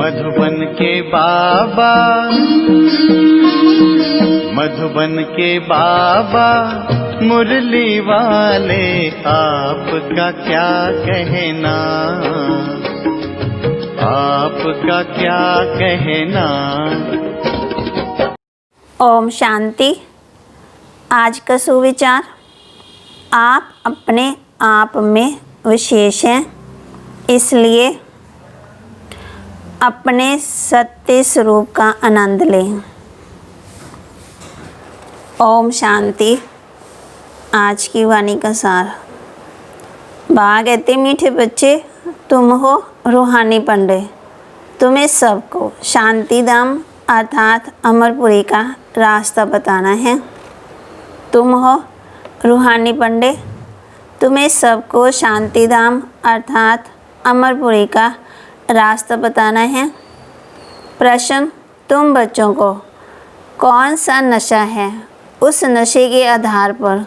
मधुबन के बाबा, मधुबन के बाबा मुरली वाले, आपका क्या कहना, आपका क्या कहना। ओम शांति। आज का सुविचार, आप अपने आप में विशेष हैं, इसलिए अपने सत्य स्वरूप का आनंद लें। ओम शांति। आज की वाणी का सार। बाबा कहते, मीठे बच्चे तुम हो रूहानी पंडित, तुम्हें सबको शांति धाम अर्थात अमरपुरी का रास्ता बताना है। तुम हो रूहानी पंडित, तुम्हें सबको शांति धाम अर्थात अमरपुरी का रास्ता बताना है। प्रश्न, तुम बच्चों को कौन सा नशा है, उस नशे के आधार पर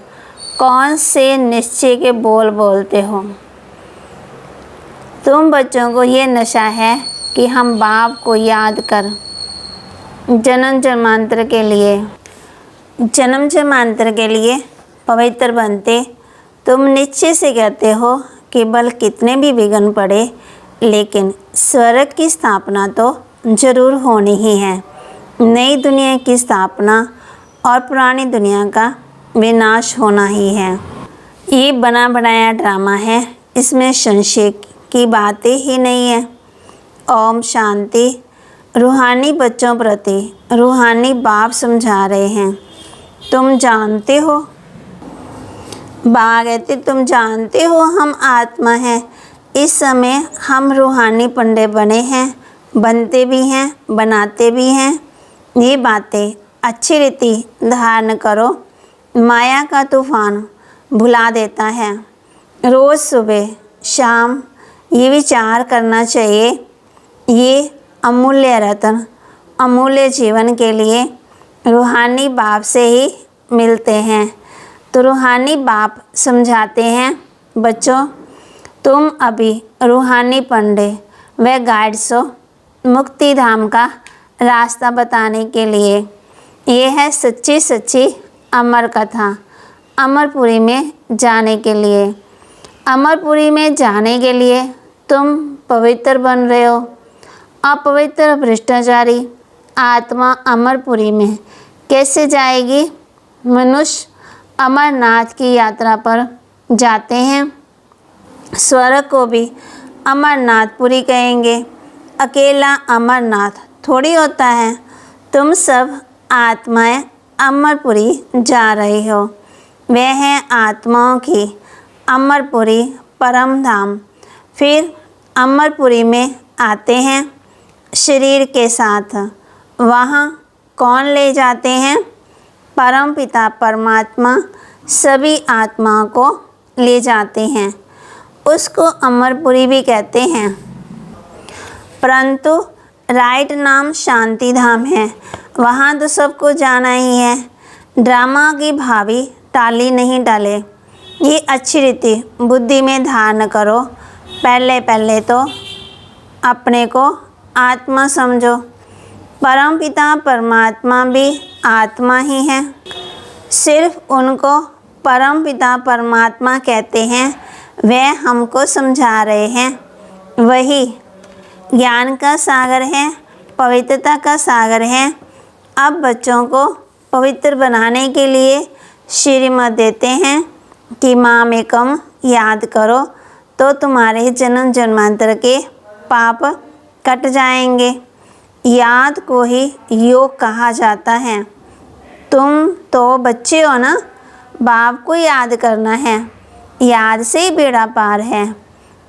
कौन से निश्चय के बोल बोलते हो। तुम बच्चों को ये नशा है कि हम बाप को याद कर जन्म जन्मांतर के लिए पवित्र बनते। तुम निश्चय से कहते हो कि बल कितने भी विघ्न पड़े, लेकिन स्वर्ग की स्थापना तो जरूर होनी ही है। नई दुनिया की स्थापना और पुरानी दुनिया का विनाश होना ही है। ये बना बनाया ड्रामा है, इसमें संशय की बातें ही नहीं है। ओम शांति। रूहानी बच्चों प्रति रूहानी बाप समझा रहे हैं, तुम जानते हो, बाबा कहते तुम जानते हो हम आत्मा हैं। इस समय हम रूहानी पंडित बने हैं, बनते भी हैं, बनाते भी हैं। ये बातें अच्छी रीति धारण करो। माया का तूफान भुला देता है। रोज़ सुबह शाम ये विचार करना चाहिए, ये अमूल्य रत्न अमूल्य जीवन के लिए रूहानी बाप से ही मिलते हैं। तो रूहानी बाप समझाते हैं, बच्चों तुम अभी रूहानी पंडित व गाइड्स हो मुक्ति धाम का रास्ता बताने के लिए। ये है सच्ची सच्ची अमर कथा। अमरपुरी में जाने के लिए, अमरपुरी में जाने के लिए तुम पवित्र बन रहे हो। अपवित्र भ्रष्टाचारी आत्मा अमरपुरी में कैसे जाएगी। मनुष्य अमरनाथ की यात्रा पर जाते हैं, स्वर्ग को भी अमरनाथपुरी कहेंगे। अकेला अमरनाथ थोड़ी होता है। तुम सब आत्माएं अमरपुरी जा रही हो। वह है आत्माओं की अमरपुरी परम धाम। फिर अमरपुरी में आते हैं शरीर के साथ। वहाँ कौन ले जाते हैं। परम पिता परमात्मा सभी आत्माओं को ले जाते हैं। उसको अमरपुरी भी कहते हैं, परंतु राइट नाम शांति धाम है। वहाँ तो सबको जाना ही है। ड्रामा की भावी टाली नहीं डाले। ये अच्छी रीति बुद्धि में धारण करो। पहले तो अपने को आत्मा समझो। परम पिता परमात्मा भी आत्मा ही है। सिर्फ उनको परम पिता परमात्मा कहते हैं। वह हमको समझा रहे हैं। वही ज्ञान का सागर है, पवित्रता का सागर है। अब बच्चों को पवित्र बनाने के लिए श्रीमत देते हैं कि माम एकम याद करो तो तुम्हारे जन्म जन्मांतर के पाप कट जाएंगे। याद को ही योग कहा जाता है। तुम तो बच्चे हो ना, बाप को याद करना है। याद से ही बेड़ा पार है।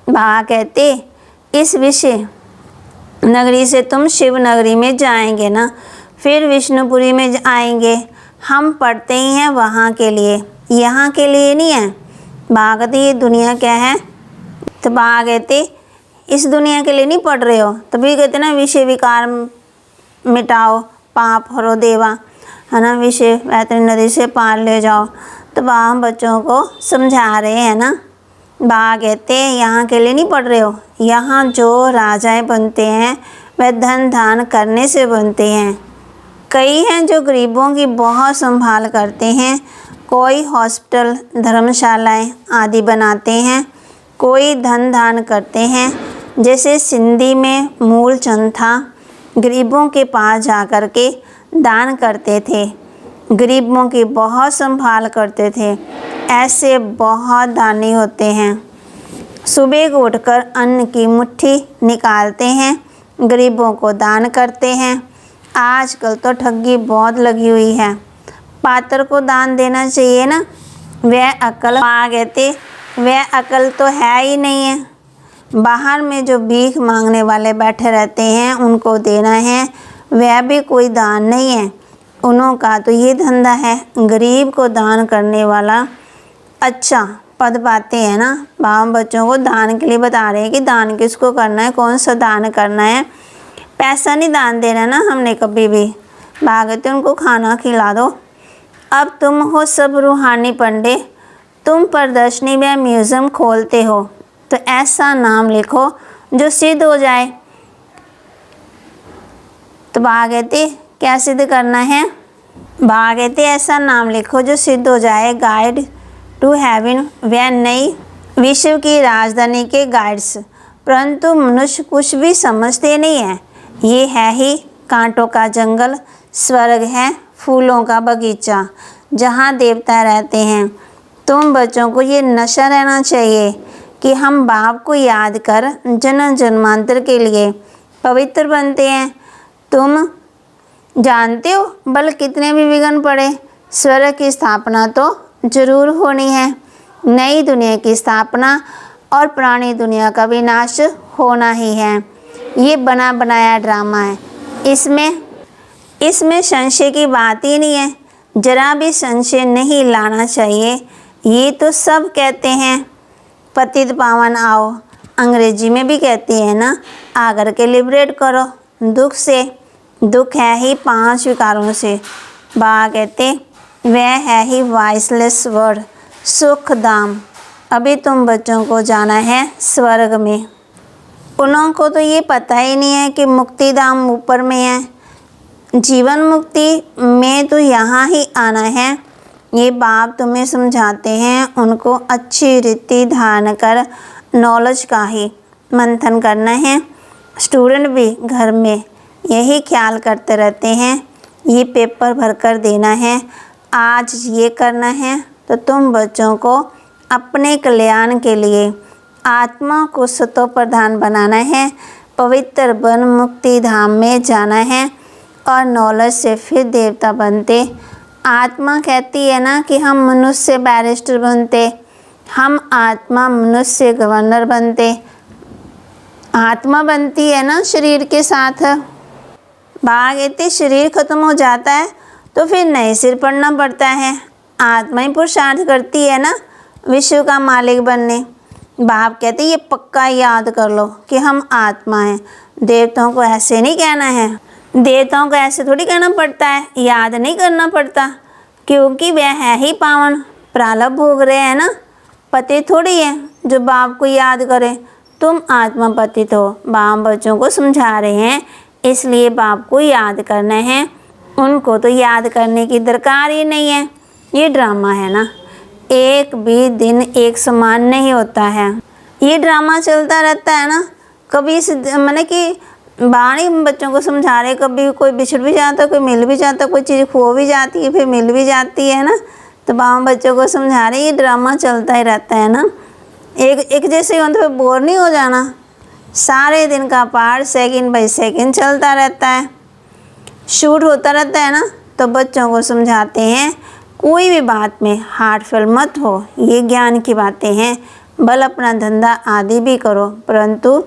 बाबा कहते इस विषय नगरी से तुम शिव नगरी में जाएंगे ना, फिर विष्णुपुरी में आएंगे। हम पढ़ते ही हैं वहाँ के लिए, यहाँ के लिए नहीं है। बाबा कहते ये दुनिया क्या है, तो बाबा कहते इस दुनिया के लिए नहीं पढ़ रहे हो। तभी कहते ना विषय विकार मिटाओ, पाप हरो देवा, है ना, विषय वैतरणी नदी से पार ले जाओ। तो बाबा हम बच्चों को समझा रहे हैं ना। बाबा कहते हैं यहाँ के लिए नहीं पढ़ रहे हो। यहाँ जो राजाएं बनते हैं वह धन दान करने से बनते हैं। कई हैं जो गरीबों की बहुत संभाल करते हैं, कोई हॉस्पिटल, धर्मशालाएं आदि बनाते हैं, कोई धन दान करते हैं। जैसे सिंधी में मूलचंद था, गरीबों के पास जा कर के दान करते थे, गरीबों की बहुत संभाल करते थे। ऐसे बहुत दानी होते हैं। सुबह को उठकर अन्न की मुट्ठी निकालते हैं, गरीबों को दान करते हैं। आजकल तो ठगी बहुत लगी हुई है, पात्र को दान देना चाहिए ना। वह अकल आ गए थे, वह अकल तो है ही नहीं है। बाहर में जो भीख मांगने वाले बैठे रहते हैं उनको देना है, वह भी कोई दान नहीं है। उन्हों का तो ये धंधा है, गरीब को दान करने वाला अच्छा पद पाते हैं ना। बाप बच्चों को दान के लिए बता रहे हैं कि दान किसको करना है, कौन सा दान करना है। पैसा नहीं दान देना ना हमने कभी भी। भागते उनको खाना खिला दो। अब तुम हो सब रूहानी पंडित, तुम प्रदर्शनी में म्यूज़ियम खोलते हो, तो ऐसा नाम लिखो जो सिद्ध हो जाए। तो भागते क्या सिद्ध करना है? भागते ऐसा नाम लिखो जो सिद्ध हो जाए। गाइड टू हेवन, वह नई विश्व की राजधानी के गाइड्स, परंतु मनुष्य कुछ भी समझते नहीं है। ये है ही कांटों का जंगल, स्वर्ग है फूलों का बगीचा, जहाँ देवता रहते हैं। तुम बच्चों को ये नशा रहना चाहिए कि हम बाप को याद कर जन्म जन्मांतर के लिए पवित्र बनते हैं। तुम जानते हो बल कितने भी विघ्न पड़े, स्वर्ग की स्थापना तो जरूर होनी है। नई दुनिया की स्थापना और पुरानी दुनिया का विनाश होना ही है। ये बना बनाया ड्रामा है, इसमें संशय की बात ही नहीं है। जरा भी संशय नहीं लाना चाहिए। ये तो सब कहते हैं पतित पावन आओ, अंग्रेजी में भी कहती है ना, आकर के लिबरेट करो दुख से। दुख है ही 5 विकारों से। बा कहते वह है ही वॉइसलेस वर्ड, सुख धाम। अभी तुम बच्चों को जाना है स्वर्ग में। उन्हों को तो ये पता ही नहीं है कि मुक्ति धाम ऊपर में है। जीवन मुक्ति में तो यहाँ ही आना है। ये बाप तुम्हें समझाते हैं, उनको अच्छी रीति धारण कर नॉलेज का ही मंथन करना है। स्टूडेंट भी घर में यही ख्याल करते रहते हैं, ये पेपर भर कर देना है, आज ये करना है। तो तुम बच्चों को अपने कल्याण के लिए आत्मा को सतो प्रधान बनाना है, पवित्र वन मुक्ति धाम में जाना है और नॉलेज से फिर देवता बनते। आत्मा कहती है ना कि हम मनुष्य बैरिस्टर बनते, हम आत्मा मनुष्य गवर्नर बनते। आत्मा बनती है ना शरीर के साथ। भाग इतने शरीर खत्म हो जाता है तो फिर नए सिर पड़ना पड़ता है। आत्मा ही पुरुषार्थ करती है ना विश्व का मालिक बनने। बाप कहते ये पक्का याद कर लो कि हम आत्मा हैं। देवताओं को ऐसे नहीं कहना है, देवताओं को ऐसे थोड़ी कहना पड़ता है, याद नहीं करना पड़ता, क्योंकि वह है ही पावन, प्रारब्ध भोग रहे हैं ना। पति थोड़ी है जो बाप को याद करे। तुम आत्मा पतित हो, बाप बच्चों को समझा रहे हैं, इसलिए बाप को याद करना है। उनको तो याद करने की दरकार ही नहीं है। ये ड्रामा है ना, एक भी दिन एक समान नहीं होता है। ये ड्रामा चलता रहता है ना। कभी मैंने कि बाणी बच्चों को समझा रहे, कभी कोई बिछड़ भी जाता, कोई मिल भी जाता, कोई चीज़ खो भी जाती है फिर मिल भी जाती है ना। तो बाप बच्चों को समझा रहे ये ड्रामा चलता ही रहता है ना। एक जैसे हो तो बोर नहीं हो जाना। सारे दिन का पार्ट सेकंड बाय सेकंड चलता रहता है, शूट होता रहता है ना। तो बच्चों को समझाते हैं कोई भी बात में हार्टफुल मत हो, ये ज्ञान की बातें हैं। बल अपना धंधा आदि भी करो, परंतु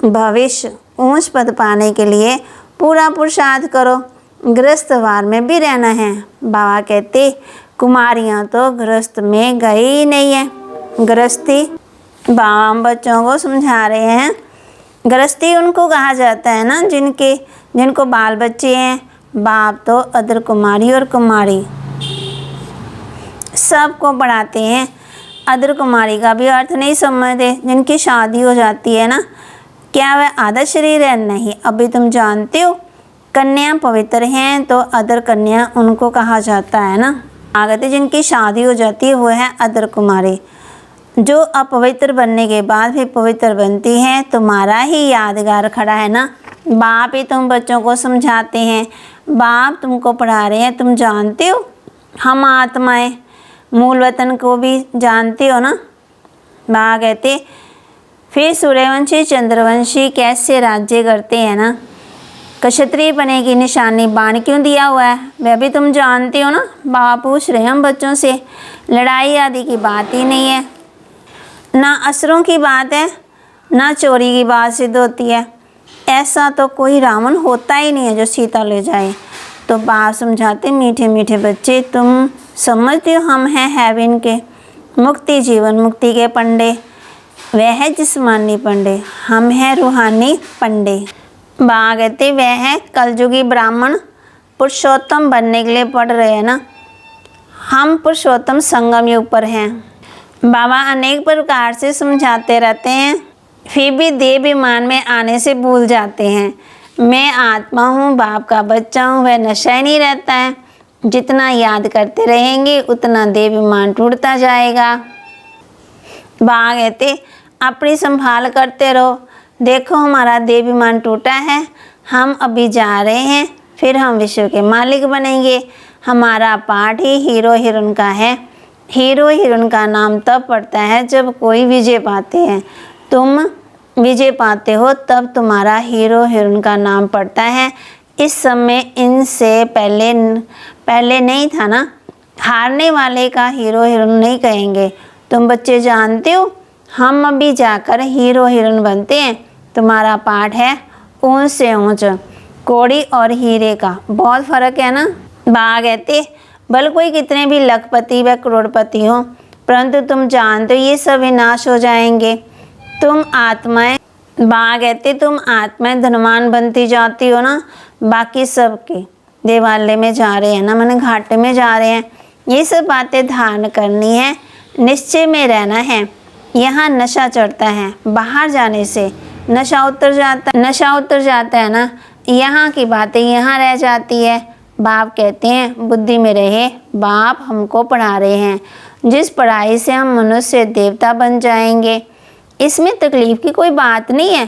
भविष्य ऊंच पद पाने के लिए पूरा पुरुषार्थ करो। गृहस्थवार में भी रहना है। बाबा कहते कुमारियाँ तो गृहस्थ में गई ही नहीं है। गृहस्थी बाबा बच्चों को समझा रहे हैं, गृहस्थी उनको कहा जाता है ना जिनको बाल बच्चे हैं। बाप तो अदर कुमारी और कुमारी सबको पढ़ाते हैं। अदर कुमारी का भी अर्थ नहीं समझते, जिनकी शादी हो जाती है ना, क्या वह आधा शरीर है? नहीं, अभी तुम जानते हो कन्या पवित्र हैं तो अदर कन्या उनको कहा जाता है ना। आगते जिनकी शादी हो जाती है वो है अदर कुमारी, जो अपवित्र बनने के बाद फिर पवित्र बनती है। तुम्हारा ही यादगार खड़ा है ना। बाप ही तुम बच्चों को समझाते हैं, बाप तुमको पढ़ा रहे हैं। तुम जानते हो हम आत्माएं मूल वतन को भी जानते हो ना। बाप कहते फिर सूर्यवंशी चंद्रवंशी कैसे राज्य करते हैं ना। क्षत्रिय बने की निशानी बाण क्यों दिया हुआ है वह भी तुम जानते हो ना। बाप पूछ रहे हम बच्चों से, लड़ाई आदि की बात ही नहीं है, ना असुरों की बात है, ना चोरी की बात सिद्ध होती है। ऐसा तो कोई रावण होता ही नहीं है जो सीता ले जाए। तो बाप समझाते, मीठे मीठे बच्चे तुम समझते हो हम हैं हेवन के मुक्ति जीवन मुक्ति के पंडे, वह है जिस्मानी पंडे, हम हैं रूहानी पंडे। बाबा कहते वह है कलयुगी ब्राह्मण पुरुषोत्तम बनने के लिए पढ़ रहे हैं ना। हम पुरुषोत्तम संगम युग पर हैं। बाबा अनेक प्रकार से समझाते रहते हैं, फिर भी देह विमान में आने से भूल जाते हैं। मैं आत्मा हूँ, बाप का बच्चा हूँ, वह नशा ही नहीं रहता है। जितना याद करते रहेंगे उतना देह विमान टूटता जाएगा। बाबा कहते अपनी संभाल करते रहो। देखो हमारा देह विमान टूटा है, हम अभी जा रहे हैं, फिर हम विश्व के मालिक बनेंगे। हमारा पाठ ही हीरो हीरोइन का है। हीरो हीरोइन का नाम तब पड़ता है जब कोई विजय पाते हैं। तुम विजय पाते हो तब तुम्हारा हीरो हीरोइन का नाम पड़ता है। इस समय इनसे पहले नहीं था ना। हारने वाले का हीरो हीरोइन नहीं कहेंगे। तुम बच्चे जानते हो हम अभी जाकर हीरो हीरोइन बनते हैं। तुम्हारा पाठ है ऊंच से ऊंच, कौड़ी और हीरे का बहुत फर्क है ना। बाबा कहते भले कोई कितने भी लखपति व करोड़पति हो, परंतु तुम जानते हो ये सब विनाश हो जाएंगे। तुम आत्माएं, बाबा कहते तुम आत्माएं धनवान बनती जाती हो ना। बाकी सब के देवालय में जा रहे हैं ना, मैंने घाटे में जा रहे हैं। ये सब बातें धारण करनी है, निश्चय में रहना है। यहाँ नशा चढ़ता है, बाहर जाने से नशा उतर जाता है ना। यहाँ की बातें यहाँ रह जाती है। बाप कहते हैं बुद्धि में रहे। बाप हमको पढ़ा रहे हैं जिस पढ़ाई से हम मनुष्य देवता बन जाएंगे। इसमें तकलीफ की कोई बात नहीं है।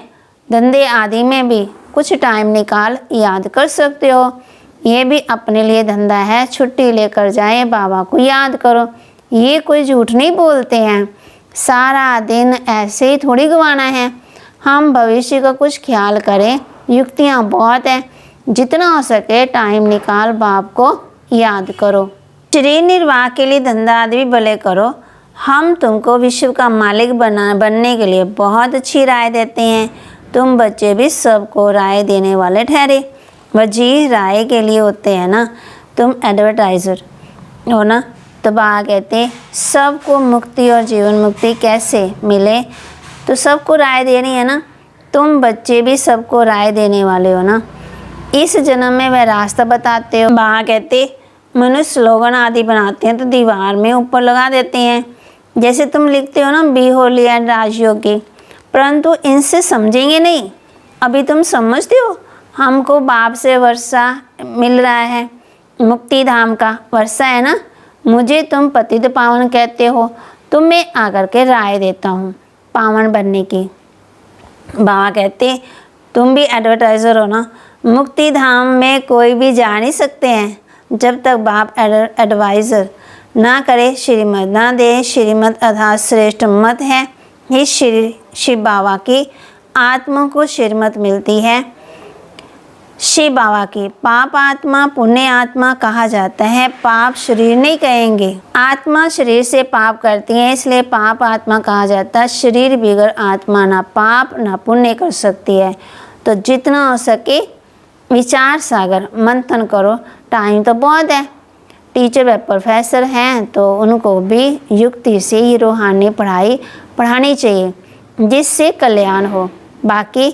धंधे आदि में भी कुछ टाइम निकाल याद कर सकते हो। ये भी अपने लिए धंधा है। छुट्टी लेकर जाए, बाबा को याद करो। ये कोई झूठ नहीं बोलते हैं। सारा दिन ऐसे ही थोड़ी गंवाना है। हम भविष्य का कुछ ख्याल करें। युक्तियाँ बहुत हैं, जितना हो सके टाइम निकाल बाप को याद करो। शरीर निर्वाह के लिए धंधा आदि भी भले करो। हम तुमको विश्व का मालिक बनने के लिए बहुत अच्छी राय देते हैं। तुम बच्चे भी सबको राय देने वाले ठहरे। वजीर राय के लिए होते हैं ना, तुम एडवर्टाइज़र हो ना। तो बाबा कहते सबको मुक्ति और जीवन मुक्ति कैसे मिले, तो सबको राय देनी है ना। तुम बच्चे भी सबको राय देने वाले हो ना। इस जन्म में वह रास्ता बताते हो। बाबा कहते मनुष्य स्लोगन आदि बनाते हैं तो दीवार में ऊपर लगा देते हैं। जैसे तुम लिखते हो ना बी होली एंड राजयोगी, परंतु इनसे समझेंगे नहीं। अभी तुम समझते हो हमको बाप से वर्षा मिल रहा है, मुक्ति धाम का वर्षा है ना। मुझे तुम पतित पावन कहते हो, तो मैं आकर के राय देता हूँ पावन बनने की। बाबा कहते तुम भी एडवर्टाइज़र हो ना। मुक्ति धाम में कोई भी जा नहीं सकते हैं जब तक बाप एडवाइज़र ना करे, श्रीमत ना दे। श्रीमत अर्थात श्रेष्ठ मत है। ये शिव बाबा की आत्मा को श्रीमत मिलती है। शिव बाबा की पाप आत्मा पुण्य आत्मा कहा जाता है। पाप शरीर नहीं कहेंगे। आत्मा शरीर से पाप करती है, इसलिए पाप आत्मा कहा जाता है। शरीर बिगड़ आत्मा ना पाप ना पुण्य कर सकती है। तो जितना हो सके विचार सागर मंथन करो। टाइम तो बहुत है। टीचर व प्रोफेसर हैं तो उनको भी युक्ति से ही रूहानी पढ़ाई पढ़ानी चाहिए जिससे कल्याण हो। बाकी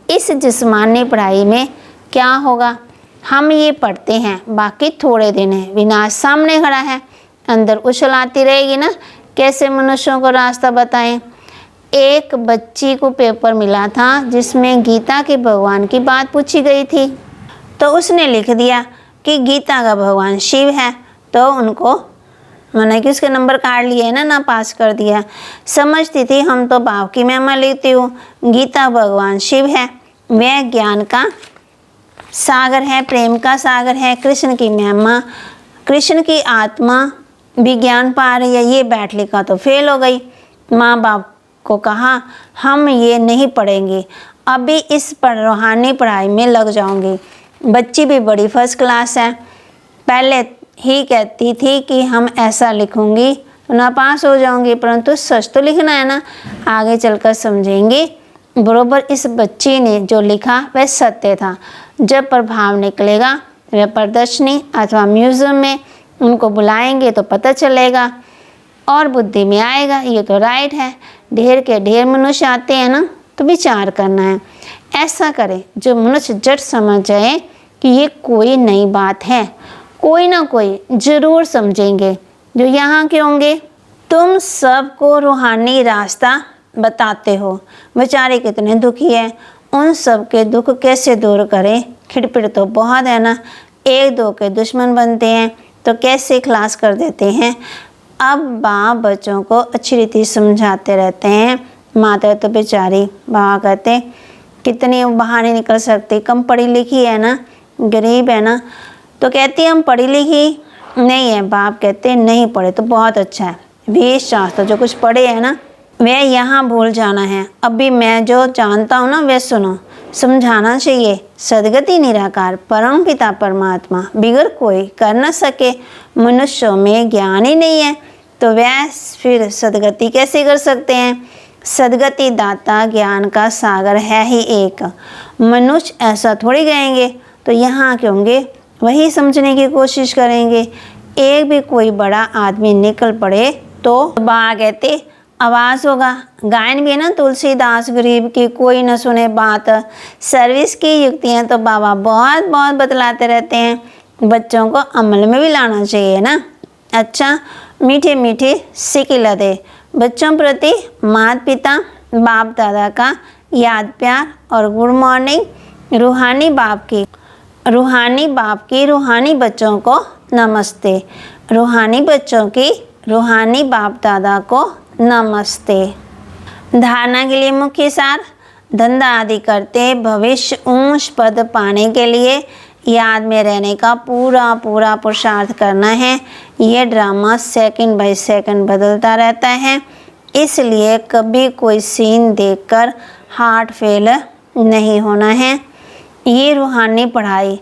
इस जिस्मानी पढ़ाई में क्या होगा, हम ये पढ़ते हैं, बाकी थोड़े दिन है, विनाश सामने खड़ा है। अंदर उछल आती रहेगी ना, कैसे मनुष्यों को रास्ता बताएं। एक बच्ची को पेपर मिला था जिसमें गीता के भगवान की बात पूछी गई थी, तो उसने लिख दिया कि गीता का भगवान शिव है, तो उनको मैंने कि उसके नंबर काट लिए ना पास कर दिया। समझती थी हम तो बाप की महिमा लेती हूँ, गीता भगवान शिव है, वह ज्ञान का सागर है, प्रेम का सागर है, कृष्ण की महिमा, कृष्ण की आत्मा भी ज्ञान पा रही है, ये बैठ लिखा तो फेल हो गई। माँ बाप को कहा हम ये नहीं पढ़ेंगे, अभी इस रूहानी पढ़ाई में लग जाऊंगी। बच्ची भी बड़ी फर्स्ट क्लास है, पहले ही कहती थी कि हम ऐसा लिखूंगी तो ना पास हो जाऊंगी, परंतु सच तो लिखना है ना, आगे चलकर समझेंगे। बरोबर इस बच्ची ने जो लिखा वह सत्य था। जब प्रभाव निकलेगा वह प्रदर्शनी अथवा म्यूज़ियम में उनको बुलाएंगे तो पता चलेगा और बुद्धि में आएगा, ये तो राइट है। ढेर के ढेर मनुष्य आते हैं ना, तो विचार करना है। ऐसा करें जो मनुष्य जट समझ जाए कि ये कोई नई बात है, कोई ना कोई ज़रूर समझेंगे जो यहाँ के होंगे। तुम सबको रूहानी रास्ता बताते हो, बेचारे कितने दुखी हैं, उन सब के दुख कैसे दूर करें। खिड़पिड़ तो बहुत है ना, एक दो के दुश्मन बनते हैं तो कैसे खलास कर देते हैं। अब बाप बच्चों को अच्छी रीति समझाते रहते हैं। माता तो बेचारी बाबा कहते कितनी बाहर नहीं निकल सकती, कम पढ़ी लिखी है ना, गरीब है ना, तो कहती हम पढ़ी लिखी नहीं है। बाप कहते नहीं पढ़े तो बहुत अच्छा है, वेद शास्त्र जो कुछ पढ़े है ना वह यहाँ भूल जाना है। अभी मैं जो जानता हूँ ना वह सुनो, समझाना चाहिए। सदगति निराकार परम पिता परमात्मा बिगर कोई कर न सके। मनुष्यों में ज्ञान ही नहीं है तो वह फिर सदगति कैसे कर सकते हैं। सदगति दाता ज्ञान का सागर है ही एक। मनुष्य ऐसा थोड़ी कहेंगे तो यहाँ के होंगे वही समझने की कोशिश करेंगे। एक भी कोई बड़ा आदमी निकल पड़े तो बा कहते आवाज़ होगा। गायन भी है ना, तुलसीदास गरीब की कोई न सुने बात। सर्विस की युक्तियाँ तो बाबा बहुत बहुत बतलाते रहते हैं, बच्चों को अमल में भी लाना चाहिए ना। अच्छा, मीठे मीठे सिकिला दे बच्चों प्रति माता पिता बाप दादा का याद प्यार और गुड मॉर्निंग। रूहानी बाप की रूहानी बच्चों को नमस्ते। रूहानी बच्चों की रूहानी बाप दादा को नमस्ते। धारणा के लिए मुख्य सार, धंधा आदि करते भविष्य ऊंच पद पाने के लिए याद में रहने का पूरा पुरुषार्थ करना है। यह ड्रामा सेकंड बाय सेकंड बदलता रहता है, इसलिए कभी कोई सीन देखकर हार्ट फेल नहीं होना है। ये रूहानी पढ़ाई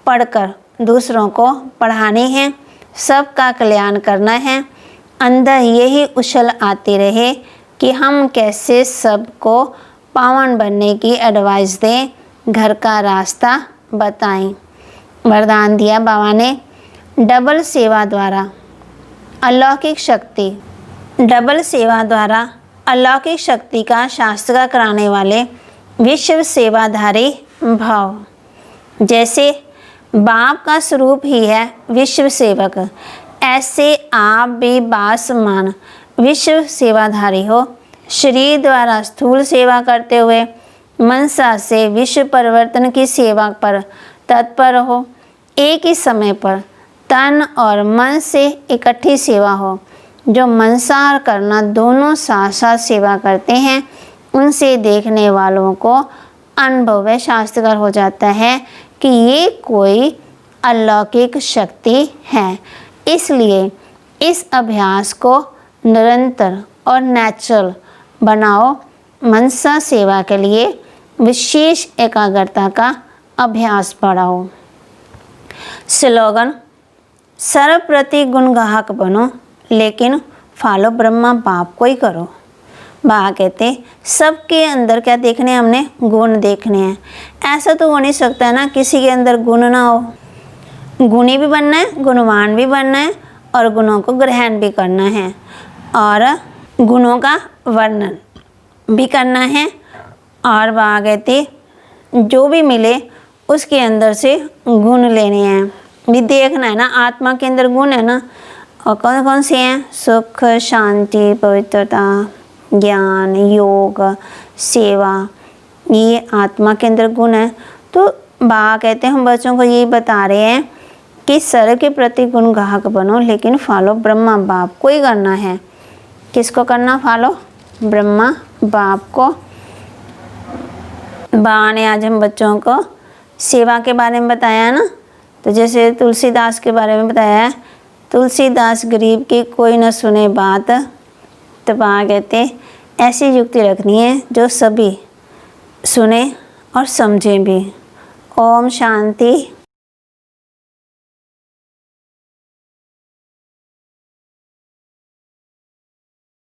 पढ़कर दूसरों को पढ़ानी है, सबका कल्याण करना है। अंदर यही उछल आती रहे कि हम कैसे सबको पावन बनने की एडवाइस दें, घर का रास्ता बताएं। वरदान दिया बाबा ने, डबल सेवा द्वारा अलौकिक शक्ति का शास्त्र कराने वाले विश्व सेवाधारी भाव। जैसे बाप का स्वरूप ही है विश्व सेवक, ऐसे आप भी बासमान विश्व सेवाधारी हो। शरीर द्वारा स्थूल सेवा करते हुए मनसा से विश्व परिवर्तन की सेवा पर तत्पर हो। एक ही समय पर तन और मन से इकट्ठी सेवा हो। जो मनसा करना दोनों साथ साथ सेवा करते हैं, उनसे देखने वालों को अनुभव व शास्त्रकार हो जाता है कि ये कोई अलौकिक शक्ति है। इसलिए इस अभ्यास को निरंतर और नेचुरल बनाओ। मनसा सेवा के लिए विशेष एकाग्रता का अभ्यास बढ़ाओ। स्लोगन, सर्वप्रति गुणगाहक बनो लेकिन फॉलो ब्रह्मा बाप को ही करो। बाबा कहते सबके अंदर क्या देखने, हमने गुण देखने हैं। ऐसा तो हो नहीं सकता है ना किसी के अंदर गुण ना हो। गुणी भी बनना है, गुणवान भी बनना है और गुणों को ग्रहण भी करना है और गुणों का वर्णन भी करना है। और बाबा कहते जो भी मिले उसके अंदर से गुण लेने हैं, भी देखना है ना। आत्मा के अंदर गुण है ना, और कौन कौन से हैं? सुख, शांति, पवित्रता, ज्ञान, योग, सेवा, ये आत्मा के अंदर गुण है। तो बा कहते हैं हम बच्चों को यही बता रहे हैं कि सर्व के प्रति गुण गाहक बनो, लेकिन फॉलो ब्रह्मा बाप को ही करना है। किसको करना फॉलो? ब्रह्मा बाप को। बा ने आज हम बच्चों को सेवा के बारे में बताया ना। तो जैसे तुलसीदास के बारे में बताया है, तुलसीदास गरीब की कोई न सुने बात। तो बा कहते ऐसी युक्ति रखनी है जो सभी सुने और समझें भी। ओम शांति।